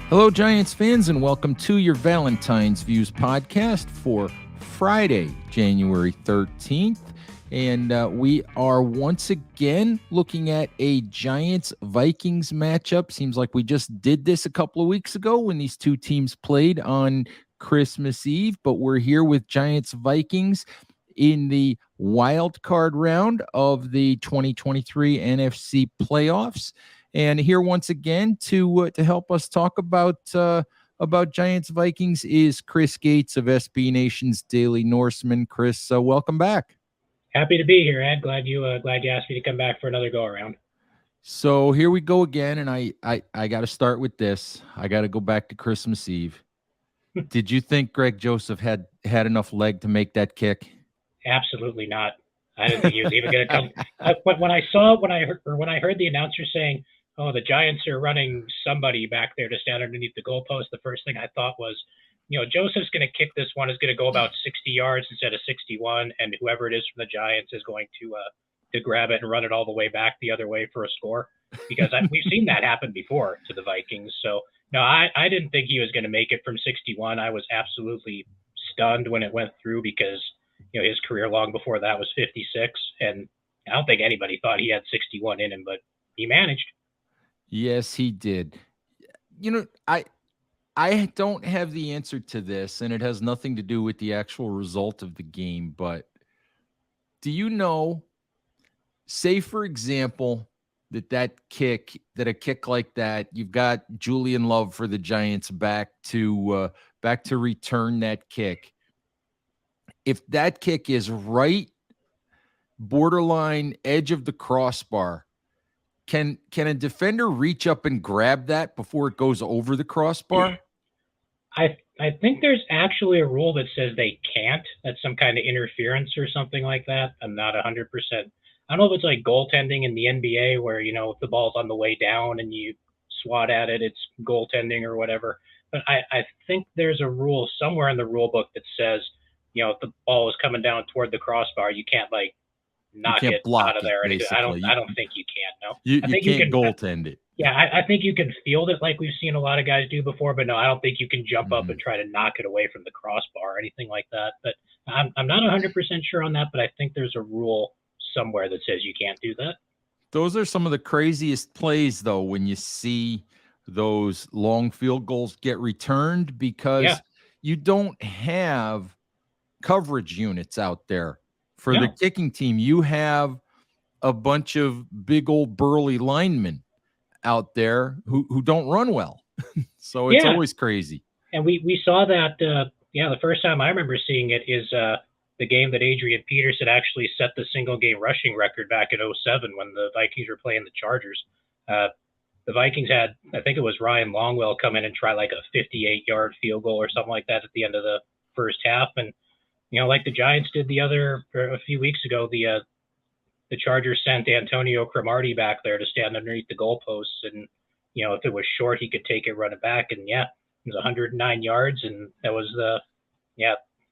Hello, Giants fans, and welcome to your Valentine's Views podcast for Friday, January 13th. And we are once again looking at a Giants-Vikings matchup. Seems like we just did this a couple of weeks ago when these two teams played on Christmas Eve, but we're here with Giants-Vikings in the wild card round of the 2023 NFC playoffs. And here once again to help us talk about Giants-Vikings is Chris Gates of SB Nation's Daily Norseman. Chris, welcome back. Happy to be here, Ed. Glad you asked me to come back for another go around. So here we go again, and I got to start with this. I got to go back to Christmas Eve. Did you think Greg Joseph had enough leg to make that kick? Absolutely not. I didn't think he was even going to come. But when I heard the announcer saying, "Oh, the Giants are running somebody back there to stand underneath the goalpost," the first thing I thought was, Joseph's going to kick this one. Is going to go about 60 yards instead of 61, and whoever it is from the Giants is going to grab it and run it all the way back the other way for a score. Because we've seen that happen before to the Vikings. So no, I didn't think he was going to make it from 61. I was absolutely stunned when it went through because his career long before that was 56, and I don't think anybody thought he had 61 in him, but he managed. Yes, he did. I don't have the answer to this, and it has nothing to do with the actual result of the game, but do you know, say for example, that a kick like that, you've got Julian Love for the Giants back to return that kick. If that kick is right borderline edge of the crossbar, can a defender reach up and grab that before it goes over the crossbar? I think there's actually a rule that says they can't. That's some kind of interference or something like that. I'm not 100%. I don't know if it's like goaltending in the NBA where, if the ball's on the way down and you swat at it, it's goaltending or whatever. But I think there's a rule somewhere in the rule book that says, if the ball is coming down toward the crossbar, you can't knock it out of there or anything. I don't think you can. No, you I think can't you can goaltend it. Yeah, I think you can field it like we've seen a lot of guys do before, but no, I don't think you can jump up and try to knock it away from the crossbar or anything like that. But I'm not 100% sure on that, but I think there's a rule somewhere that says you can't do that. Those are some of the craziest plays, though, when you see those long field goals get returned because you don't have coverage units out there for the kicking team. You have a bunch of big old burly linemen out there who don't run well. So it's always crazy. And we saw that, the first time I remember seeing it is the game that Adrian Peterson actually set the single game rushing record back in 2007 when the Vikings were playing the Chargers. The Vikings had, I think it was Ryan Longwell come in and try like a 58-yard field goal or something like that at the end of the first half. And, like the Giants did a few weeks ago, the Chargers sent Antonio Cromartie back there to stand underneath the goalposts. And, if it was short, he could take it, run it back. And it was 109 yards. And that was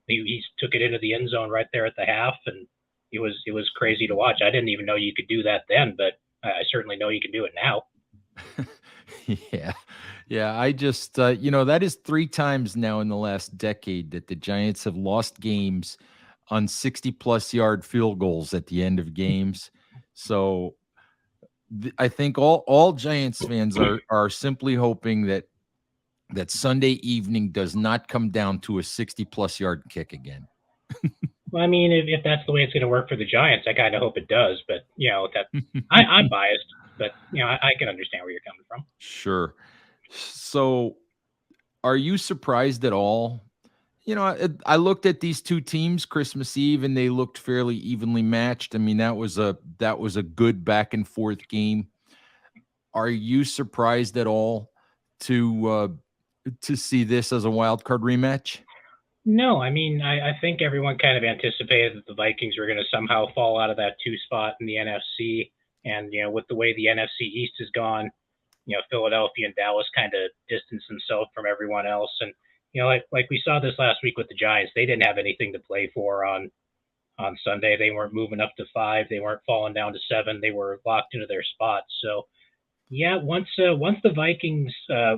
he took it into the end zone right there at the half. And it was crazy to watch. I didn't even know you could do that then, but I certainly know you can do it now. Yeah. I just, that is 3 times now in the last decade that the Giants have lost games on 60-plus yard field goals at the end of games. So I think all Giants fans are simply hoping that Sunday evening does not come down to a 60-plus yard kick again. Well, I mean, if that's the way it's going to work for the Giants, I kind of hope it does. But, I'm biased, but, I can understand where you're coming from. Sure. So are you surprised at all? I looked at these two teams Christmas Eve, and they looked fairly evenly matched. I mean, that was a good back and forth game. Are you surprised at all to see this as a wild card rematch? No, I mean, I think everyone kind of anticipated that the Vikings were going to somehow fall out of that 2 spot in the NFC. And, with the way the NFC East has gone, Philadelphia and Dallas kind of distanced themselves from everyone else. And, like we saw this last week with the Giants, they didn't have anything to play for on Sunday. They weren't moving up to 5. They weren't falling down to 7. They were locked into their spots. So, once the Vikings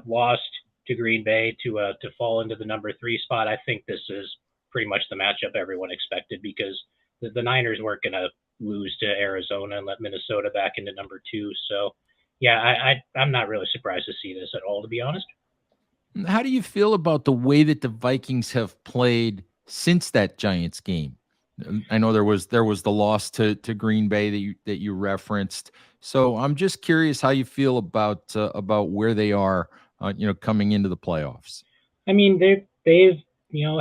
lost to Green Bay to fall into the number 3 spot. I think this is pretty much the matchup everyone expected because the Niners weren't going to lose to Arizona and let Minnesota back into number 2. So yeah, I'm not really surprised to see this at all, to be honest. How do you feel about the way that the Vikings have played since that Giants game? I know there was the loss to Green Bay that you referenced. So I'm just curious how you feel about where they are, coming into the playoffs. I mean, they've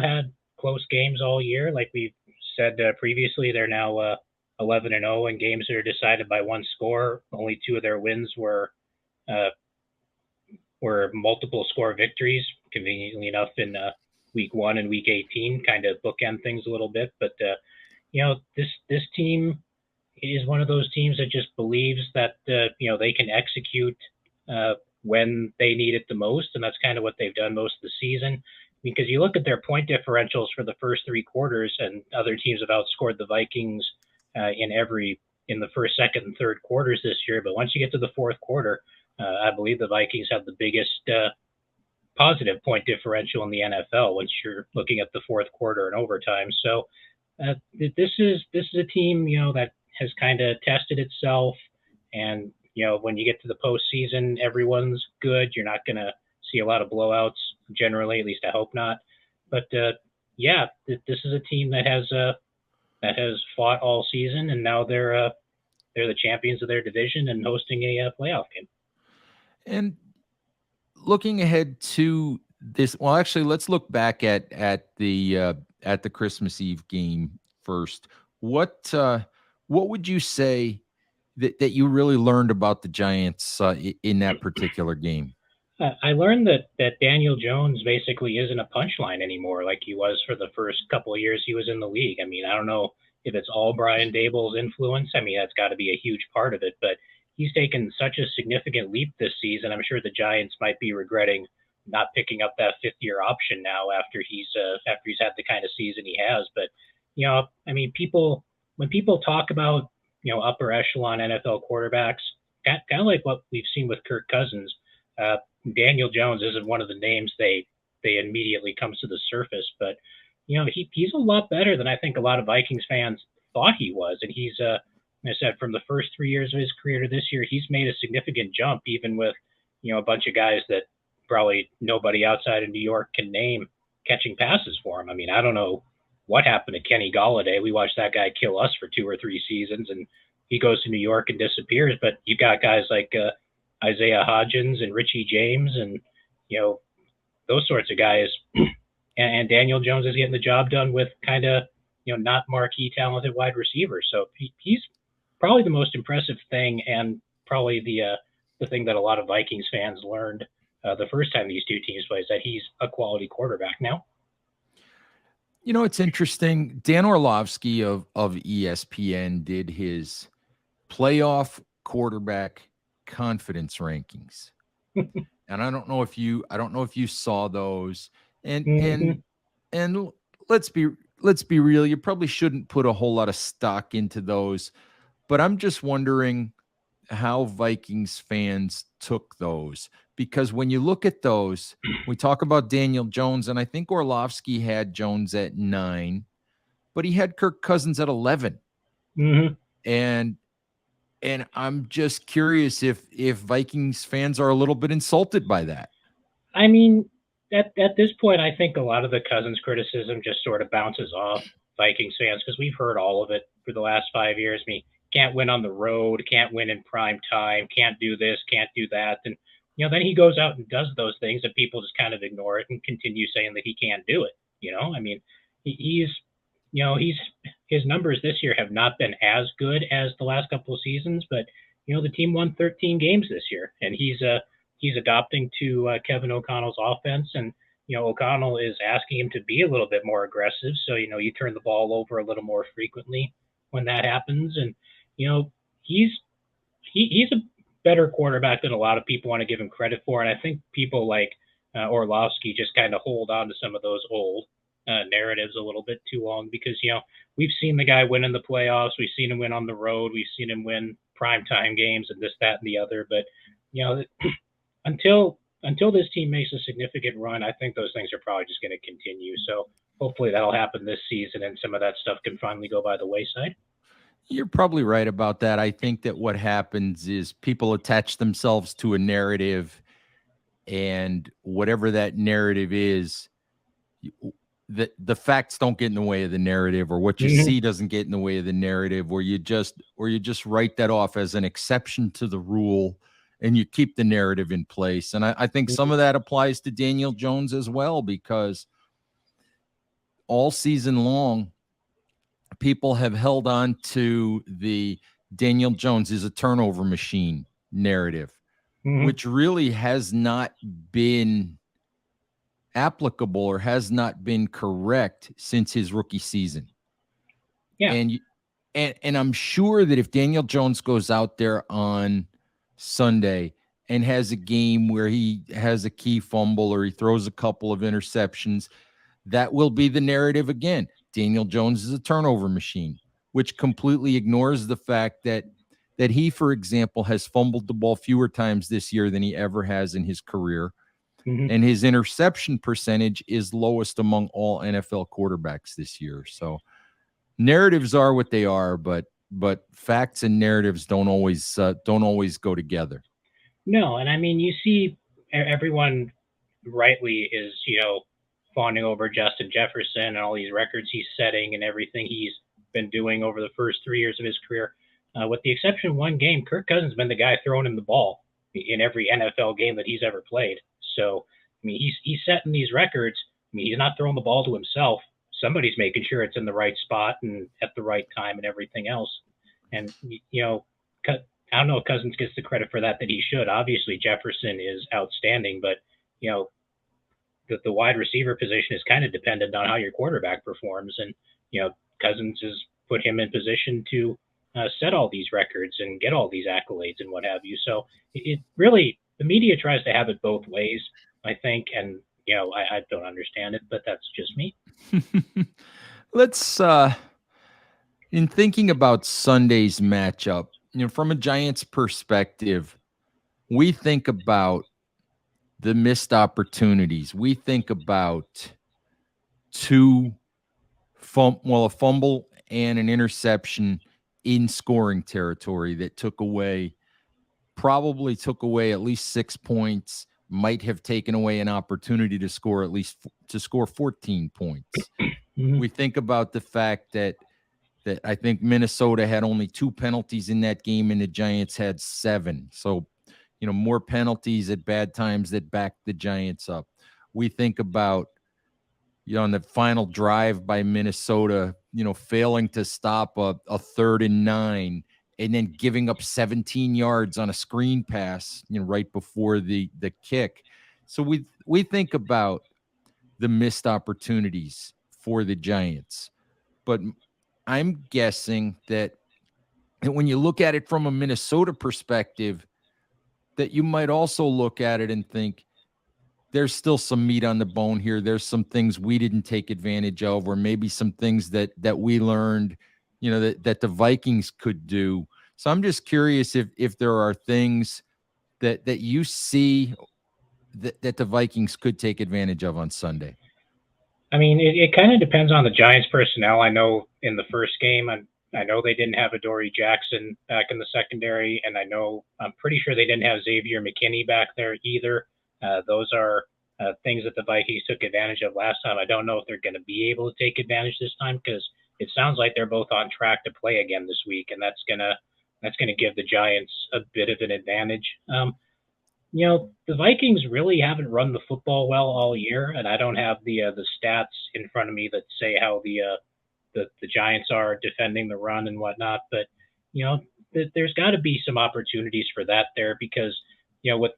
had close games all year. Like we said previously, they're now 11-0 in games that are decided by one score. Only 2 of their wins uh, were multiple score victories. Conveniently enough, in week 1 and week 18, kind of bookend things a little bit. But this team is one of those teams that just believes that they can execute uh, when they need it the most, and that's kind of what they've done most of the season. Because you look at their point differentials for the first 3 quarters, and other teams have outscored the Vikings in the first, second, and third quarters this year. But once you get to the fourth quarter, I believe the Vikings have the biggest positive point differential in the NFL once you're looking at the fourth quarter and overtime. So this is a team that has kind of tested itself, and when you get to the postseason, everyone's good. You're not going to see a lot of blowouts generally, at least I hope not. But yeah, this is a team that has fought all season, and now they're the champions of their division and hosting a playoff game. And looking ahead to this, well, actually, let's look back at the Christmas Eve game first. What would you say that you really learned about the Giants in that particular game? I learned that Daniel Jones basically isn't a punchline anymore like he was for the first couple of years he was in the league. I mean, I don't know if it's all Brian Daboll's influence. I mean, that's got to be a huge part of it, but he's taken such a significant leap this season. I'm sure the Giants might be regretting not picking up that fifth-year option now after he's had the kind of season he has. But I mean, when people talk about upper echelon NFL quarterbacks, kind of like what we've seen with Kirk Cousins. Uh, Daniel Jones isn't one of the names they immediately comes to the surface, but he's a lot better than I think a lot of Vikings fans thought he was, and he's like I said, from the first 3 years of his career to this year, he's made a significant jump, even with a bunch of guys that probably nobody outside of New York can name catching passes for him. I mean, I don't know what happened to Kenny Galladay. We watched that guy kill us for 2 or 3 seasons, and he goes to New York and disappears. But you got guys like Isaiah Hodgins and Richie James, and you know those sorts of guys. And Daniel Jones is getting the job done with kind of not marquee talented wide receivers. So he's probably the most impressive thing, and probably the thing that a lot of Vikings fans learned the first time these two teams played, is that he's a quality quarterback now. It's interesting. Dan Orlovsky of ESPN did his playoff quarterback confidence rankings. And I don't know if you saw those. And Mm-hmm. and let's be real, you probably shouldn't put a whole lot of stock into those, but I'm just wondering how Vikings fans took those, because when you look at those, we talk about Daniel Jones, and I think Orlovsky had Jones at 9, but he had Kirk Cousins at 11. Mm-hmm. And I'm just curious if Vikings fans are a little bit insulted by that. I mean, at this point, I think a lot of the Cousins criticism just sort of bounces off Vikings fans because we've heard all of it for the last 5 years. I mean, can't win on the road, can't win in prime time, can't do this, can't do that, and then he goes out and does those things, and people just kind of ignore it and continue saying that he can't do it. I mean, he's he's his numbers this year have not been as good as the last couple of seasons, but the team won 13 games this year, and he's adopting to Kevin O'Connell's offense, and O'Connell is asking him to be a little bit more aggressive. So you turn the ball over a little more frequently when that happens, and he's he's a better quarterback than a lot of people want to give him credit for, and I think people like Orlovsky just kind of hold on to some of those old narratives a little bit too long because we've seen the guy win in the playoffs, we've seen him win on the road, we've seen him win primetime games and this, that, and the other, but until until this team makes a significant run, I think those things are probably just going to continue. So hopefully that'll happen this season, and some of that stuff can finally go by the wayside. You're probably right about that. I think that what happens is people attach themselves to a narrative, and whatever that narrative is, the facts don't get in the way of the narrative, or what you Mm-hmm. see doesn't get in the way of the narrative, or you just write that off as an exception to the rule, and you keep the narrative in place. And I think some of that applies to Daniel Jones as well, because all season long, people have held on to the Daniel Jones is a turnover machine narrative, Mm-hmm. which really has not been applicable or has not been correct since his rookie season. Yeah. And and I'm sure that if Daniel Jones goes out there on Sunday and has a game where he has a key fumble or he throws a couple of interceptions, that will be the narrative again. Daniel Jones is a turnover machine, which completely ignores the fact that he, for example, has fumbled the ball fewer times this year than he ever has in his career. Mm-hmm. And his interception percentage is lowest among all NFL quarterbacks this year. So narratives are what they are, but facts and narratives don't always go together. No, and I mean, you see, everyone rightly is, fawning over Justin Jefferson and all these records he's setting and everything he's been doing over the first 3 years of his career. With the exception of one game, Kirk Cousins has been the guy throwing him the ball in every NFL game that he's ever played. So, I mean, he's setting these records. I mean, he's not throwing the ball to himself. Somebody's making sure it's in the right spot and at the right time and everything else. And I don't know if Cousins gets the credit for that he should. Obviously, Jefferson is outstanding, but you know the wide receiver position is kind of dependent on how your quarterback performs, and Cousins has put him in position to set all these records and get all these accolades and what have you. So it really, the media tries to have it both ways, I think, and I don't understand it, but that's just me. Let's in thinking about Sunday's matchup, from a Giants perspective, we think about the missed opportunities. We think about two a fumble and an interception in scoring territory that probably took away at least 6 points, might have taken away an opportunity to score 14 points. Mm-hmm. We think about the fact that I think Minnesota had only 2 penalties in that game and the Giants had 7. So, more penalties at bad times that backed the Giants up. We think about, on the final drive by Minnesota, failing to stop a 3rd and 9 and then giving up 17 yards on a screen pass, right before the kick. So we think about the missed opportunities for the Giants. But I'm guessing that when you look at it from a Minnesota perspective, that you might also look at it and think there's still some meat on the bone here. There's some things we didn't take advantage of, or maybe some things that we learned, that the Vikings could do. So I'm just curious if there are things that you see that the Vikings could take advantage of on Sunday. I mean, it kind of depends on the Giants' personnel. I know in the first game, I know they didn't have Adoree Jackson back in the secondary, and I'm pretty sure they didn't have Xavier McKinney back there either. Those are things that the Vikings took advantage of last time. I don't know if they're going to be able to take advantage this time, because it sounds like they're both on track to play again this week, and that's gonna give the Giants a bit of an advantage. The Vikings really haven't run the football well all year, and I don't have the stats in front of me that say how the Giants are defending the run and whatnot. But there's got to be some opportunities for that there, because with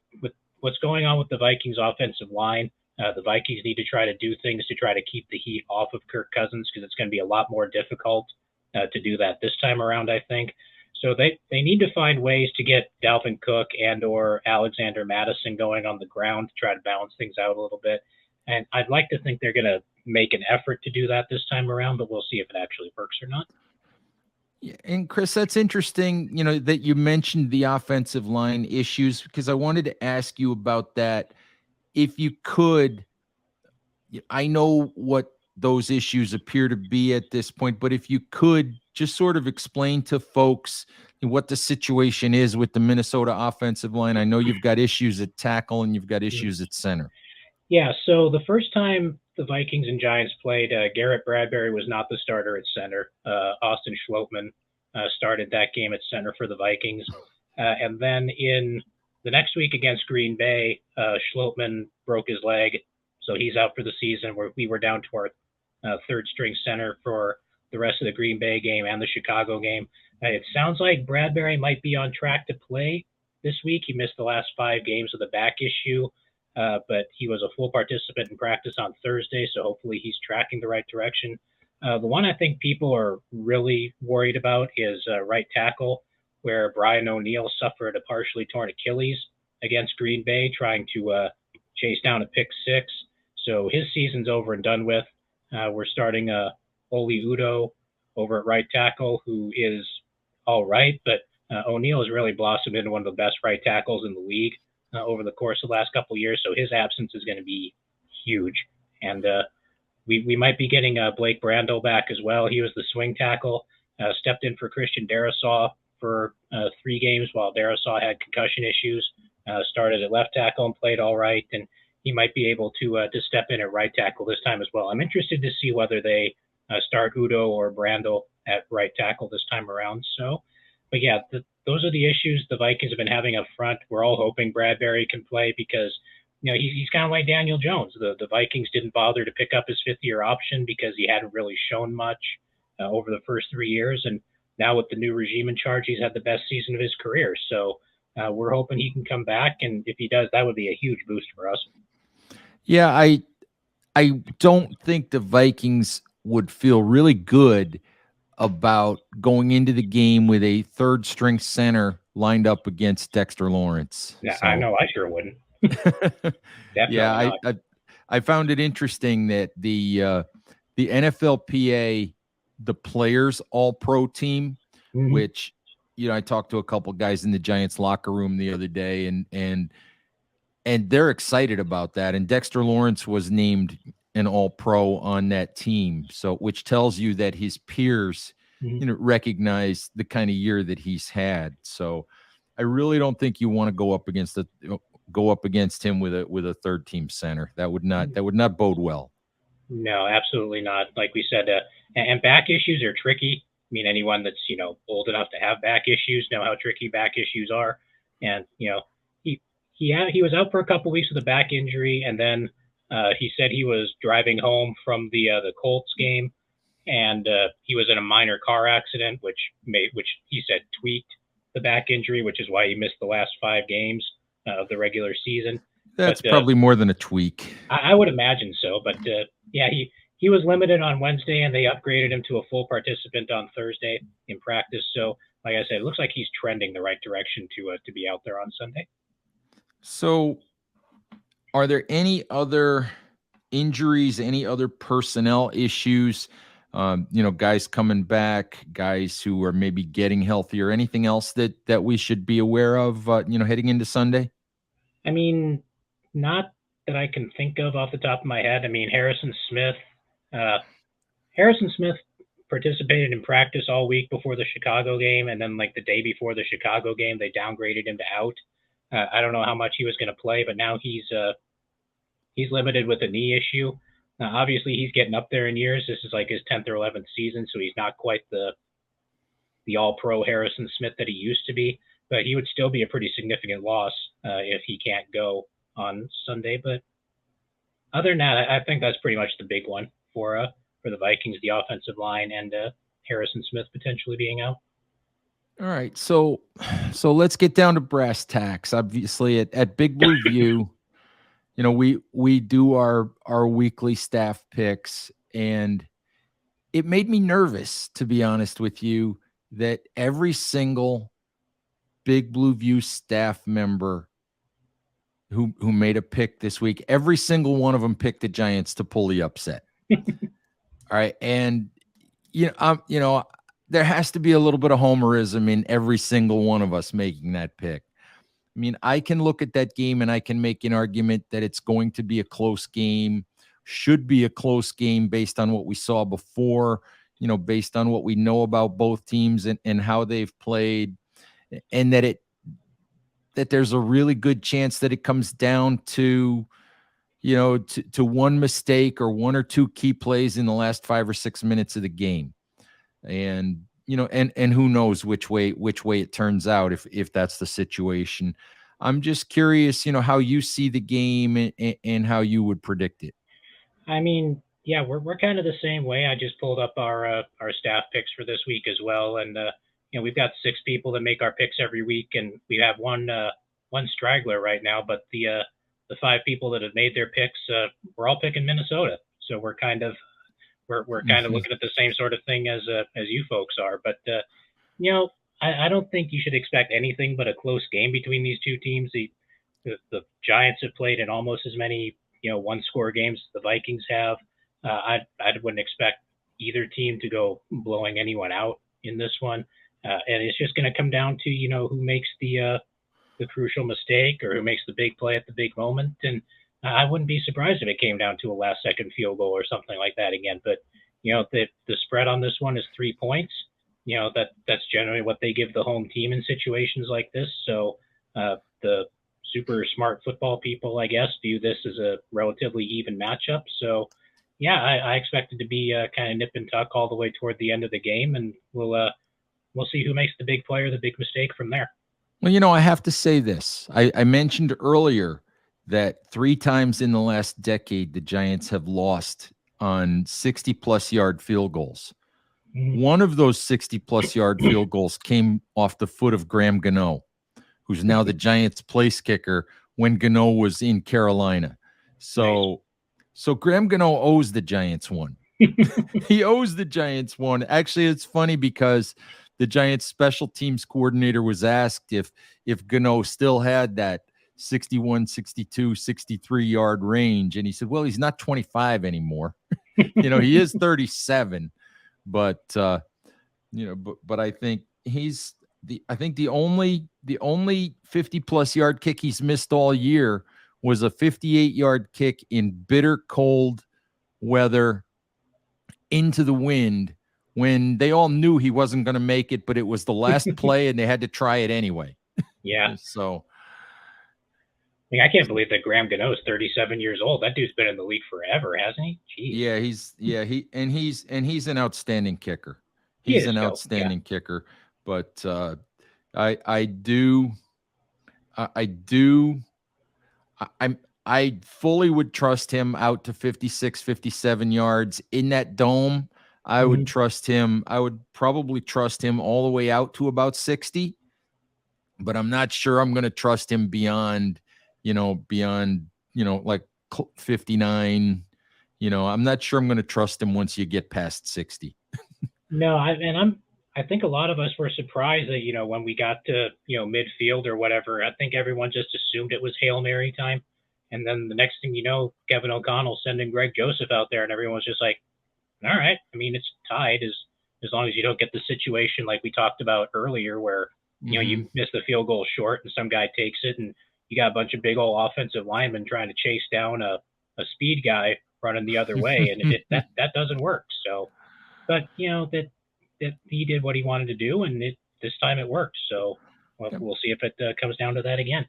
what's going on with the Vikings offensive line, the Vikings need to try to do things to try to keep the heat off of Kirk Cousins, because it's going to be a lot more difficult to do that this time around, I think. So they need to find ways to get Dalvin Cook and or Alexander Madison going on the ground to try to balance things out a little bit. And I'd like to think they're going to make an effort to do that this time around, but we'll see if it actually works or not. Yeah, and Chris, that's interesting, that you mentioned the offensive line issues, because I wanted to ask you about that if you could, I know what those issues appear to be at this point, but if you could just sort of explain to folks what the situation is with the Minnesota offensive line. I know you've got issues at tackle and you've got issues at center. Yeah, so the first time the Vikings and Giants played, Garrett Bradbury was not the starter at center. Austin Schlottman started that game at center for the Vikings. And then in the next week against Green Bay, Schlottman broke his leg, so he's out for the season. We were down to our third string center for the rest of the Green Bay game and the Chicago game. It sounds like Bradbury might be on track to play this week. He missed the last 5 games with a back issue. But he was a full participant in practice on Thursday, so hopefully he's tracking the right direction. The one I think people are really worried about is right tackle, where Brian O'Neill suffered a partially torn Achilles against Green Bay trying to chase down a pick six. So his season's over and done with. We're starting Oli Udo over at right tackle, who is all right, but O'Neill has really blossomed into one of the best right tackles in the league over the course of the last couple of years. So his absence is going to be huge. And we might be getting Blake Brandel back as well. He was the swing tackle, stepped in for Christian Darrisaw for 3 games while Darrisaw had concussion issues, started at left tackle and played all right. And he might be able to step in at right tackle this time as well. I'm interested to see whether they start Udo or Brandel at right tackle this time around. So, but yeah, those are the issues the Vikings have been having up front. We're all hoping Bradbury can play because he's kind of like Daniel Jones. The Vikings didn't bother to pick up his 5th-year option because he hadn't really shown much over the first 3 years, and now with the new regime in charge, he's had the best season of his career. So we're hoping he can come back, and if he does, that would be a huge boost for us. Yeah, I don't think the Vikings would feel really good about going into the game with a third string center lined up against Dexter Lawrence. Yeah, so. I know, I sure wouldn't. Yeah, I found it interesting that the NFLPA, the players all pro team, which I talked to a couple guys in the Giants locker room the other day, and they're excited about that. And Dexter Lawrence was named an all-pro on that team, so which tells you that his peers recognize the kind of year that he's had. So I really don't think you want to go up against him with a third team center. That would not bode well. No, absolutely not. Like we said, and back issues are tricky. I mean, anyone that's old enough to have back issues know how tricky back issues are. And he was out for a couple of weeks with a back injury, and then he said he was driving home from the Colts game, and he was in a minor car accident, which he said tweaked the back injury, which is why he missed the last 5 games of the regular season. That's probably more than a tweak. I would imagine so, but yeah, he was limited on Wednesday, and they upgraded him to a full participant on Thursday in practice. So, like I said, it looks like he's trending the right direction to be out there on Sunday. So, are there any other injuries, any other personnel issues? Guys coming back, guys who are maybe getting healthier, anything else that we should be aware of, heading into Sunday? I mean, not that I can think of off the top of my head. I mean, Harrison Smith participated in practice all week before the Chicago game, and then like the day before the Chicago game, they downgraded him to out. I don't know how much he was going to play, but now he's limited with a knee issue. Now, obviously, he's getting up there in years. This is like his 10th or 11th season, so he's not quite the all-pro Harrison Smith that he used to be. But he would still be a pretty significant loss if he can't go on Sunday. But other than that, I think that's pretty much the big one for the Vikings, the offensive line, and Harrison Smith potentially being out. All right, so let's get down to brass tacks. Obviously, at Big Blue View, we do our weekly staff picks, and it made me nervous, to be honest with you, that every single Big Blue View staff member who made a pick this week, every single one of them picked the Giants to pull the upset. All right, and there has to be a little bit of homerism in every single one of us making that pick. I mean, I can look at that game and I can make an argument that it's going to be a close game, should be a close game based on what we saw before, based on what we know about both teams and how they've played, and that there's a really good chance that it comes down to, to one mistake or one or two key plays in the last 5 or 6 minutes of the game. And and who knows which way it turns out if that's the situation. I'm just curious, how you see the game and how you would predict it. I mean, yeah, we're kind of the same way. I just pulled up our staff picks for this week as well, and we've got 6 people that make our picks every week, and we have one straggler right now. But the 5 people that have made their picks, we're all picking Minnesota, so we're kind of Mhm. looking at the same sort of thing as you folks are. But you know, I don't think you should expect anything but a close game between these two teams. The Giants have played in almost as many one score games as the Vikings have. I wouldn't expect either team to go blowing anyone out in this one, and it's just going to come down to who makes the crucial mistake or who makes the big play at the big moment. And I wouldn't be surprised if it came down to a last second field goal or something like that again. But the spread on this one is 3 points. That's generally what they give the home team in situations like this. So the super smart football people, I guess, view this as a relatively even matchup. So yeah, I expect it to be kind of nip and tuck all the way toward the end of the game, and we'll see who makes the big play or the big mistake from there. Well, I have to say this. I mentioned earlier that 3 times in the last decade, the Giants have lost on 60-plus-yard field goals. Mm-hmm. One of those 60-plus-yard field goals came off the foot of Graham Gano, who's now the Giants' place kicker when Gano was in Carolina. Nice. So Graham Gano owes the Giants one. He owes the Giants one. Actually, it's funny because the Giants special teams coordinator was asked if Gano still had that 61, 62, 63-yard range. And he said, well, he's not 25 anymore. He is 37, but but I think the only 50-plus-yard kick he's missed all year was a 58-yard kick in bitter cold weather into the wind when they all knew he wasn't going to make it, but it was the last play and they had to try it anyway. Yeah. So, I can't believe that Graham Gano is 37 years old. That dude's been in the league forever, hasn't he? Jeez. yeah, he's an outstanding kicker. He He's is an still. Yeah. outstanding kicker, but I do I do I fully would trust him out to 56, 57 yards in that dome. I would Mm-hmm. trust him. I would probably trust him all the way out to about 60, but I'm not sure I'm going to trust him beyond, like 59. I'm not sure I'm going to trust him once you get past 60. No, I think a lot of us were surprised that when we got to midfield or whatever, I think everyone just assumed it was Hail Mary time, and then the next thing you know, Kevin O'Connell sending Greg Joseph out there, and everyone's just like, all right. I mean, it's tied as long as you don't get the situation like we talked about earlier, where Mm-hmm. you miss the field goal short and some guy takes it, and you got a bunch of big old offensive linemen trying to chase down a speed guy running the other way, and that doesn't work. So, but that he did what he wanted to do, and this time it worked. So Yep. we'll see if it comes down to that again.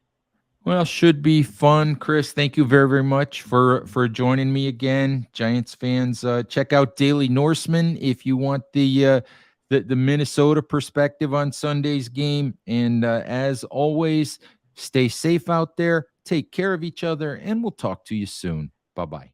Well, should be fun, Chris. Thank you very, very much for joining me again, Giants fans. Check out Daily Norseman if you want the Minnesota perspective on Sunday's game. And as always, stay safe out there, take care of each other, and we'll talk to you soon. Bye bye.